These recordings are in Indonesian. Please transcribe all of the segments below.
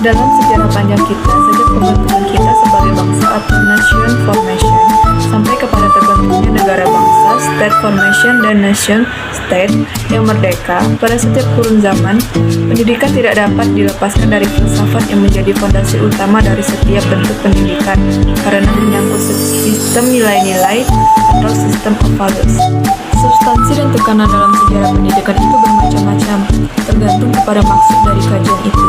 Dalam sejarah panjang kita, sejak pembentukan kita sebagai bangsa atau nation formation, sampai kepada terbentuknya negara bangsa, state formation dan nation state yang merdeka, pada setiap kurun zaman, pendidikan tidak dapat dilepaskan dari filsafat yang menjadi fondasi utama dari setiap bentuk pendidikan, karena menyangkut sistem nilai-nilai atau system of values. Substansi dan tekanan dalam sejarah pendidikan itu bermacam-macam, tergantung kepada maksud dari kajian itu,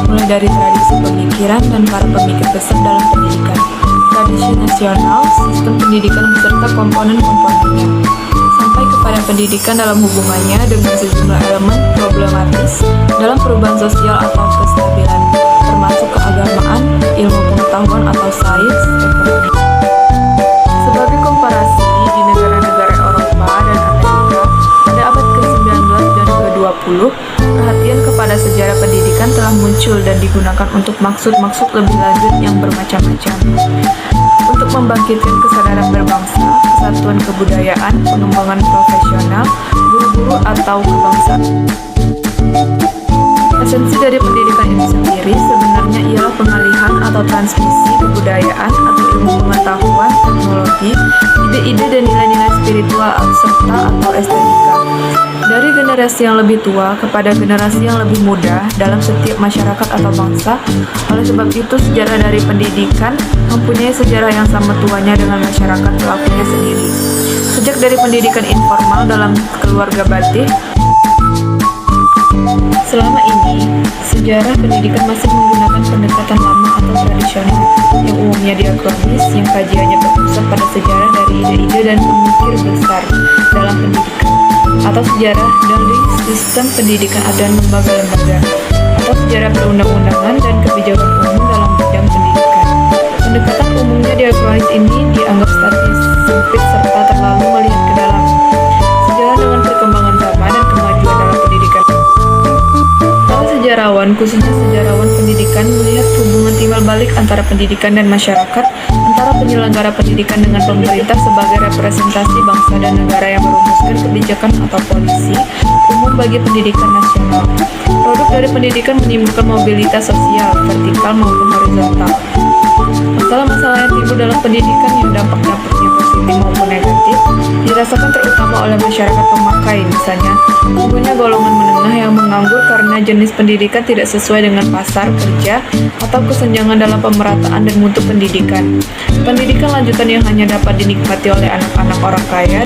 mulai dari tradisi pemikiran dan para pemikir besar dalam pendidikan, tradisi nasional, sistem pendidikan beserta komponen-komponennya, sampai kepada pendidikan dalam hubungannya dengan sejumlah elemen problematis dalam perubahan sosial atau kestabilan, termasuk keagamaan, ilmu pengetahuan atau sains, ekonomi. Sebagai komparasi, di negara-negara Eropa dan Amerika pada abad ke-19 dan ke-20, perhatian kepada sejarah pendidikan telah muncul dan digunakan untuk maksud-maksud lebih lanjut yang bermacam-macam. Untuk membangkitkan kesadaran berbangsa, kesatuan kebudayaan, pengembangan profesional, guru-guru atau kebangsaan. Esensi dari pendidikan itu sendiri sebenarnya ialah pengalihan atau transmisi kebudayaan atau ilmu pengetahuan, teknologi, ide-ide dan nilai-nilai spiritual serta atau estetika dari generasi yang lebih tua kepada generasi yang lebih muda dalam setiap masyarakat atau bangsa. Oleh sebab itu, sejarah dari pendidikan mempunyai sejarah yang sama tuanya dengan masyarakat pelakunya sendiri. Sejak dari pendidikan informal dalam keluarga batik, selama ini, sejarah pendidikan masih menggunakan pendekatan lama atau tradisional yang umumnya diakronis, yang kajiannya berpusat pada sejarah dari ide-ide dan pemikir besar dalam pendidikan, atau sejarah dari sistem pendidikan dan lembaga-lembaga, atau sejarah perundang-undangan dan kebijakan umum dalam bidang pendidikan. Pendekatan umumnya diakronis ini dianggap statis, sempit, serta terlalu melihat ke dalam, sejalan dengan perkembangan zaman dan kemajuan dalam pendidikan. Sejarawan, khususnya sejarawan pendidikan, melihat hubungan timbal balik antara pendidikan dan masyarakat, antara penyelenggara pendidikan dengan pemerintah sebagai representasi bangsa dan negara yang merumuskan kebijakan atau polisi umum bagi pendidikan nasional. Produk dari pendidikan menimbulkan mobilitas sosial, vertikal maupun horizontal. Masalah-masalah yang timbul dalam pendidikan yang dampak-dampaknya positif maupun negatif dirasakan terutama oleh masyarakat pemakai, misalnya tumbuhnya golongan menengah yang menganggur karena jenis pendidikan tidak sesuai dengan pasar kerja atau kesenjangan dalam pemerataan dan mutu pendidikan. Pendidikan lanjutan yang hanya dapat dinikmati oleh anak-anak orang kaya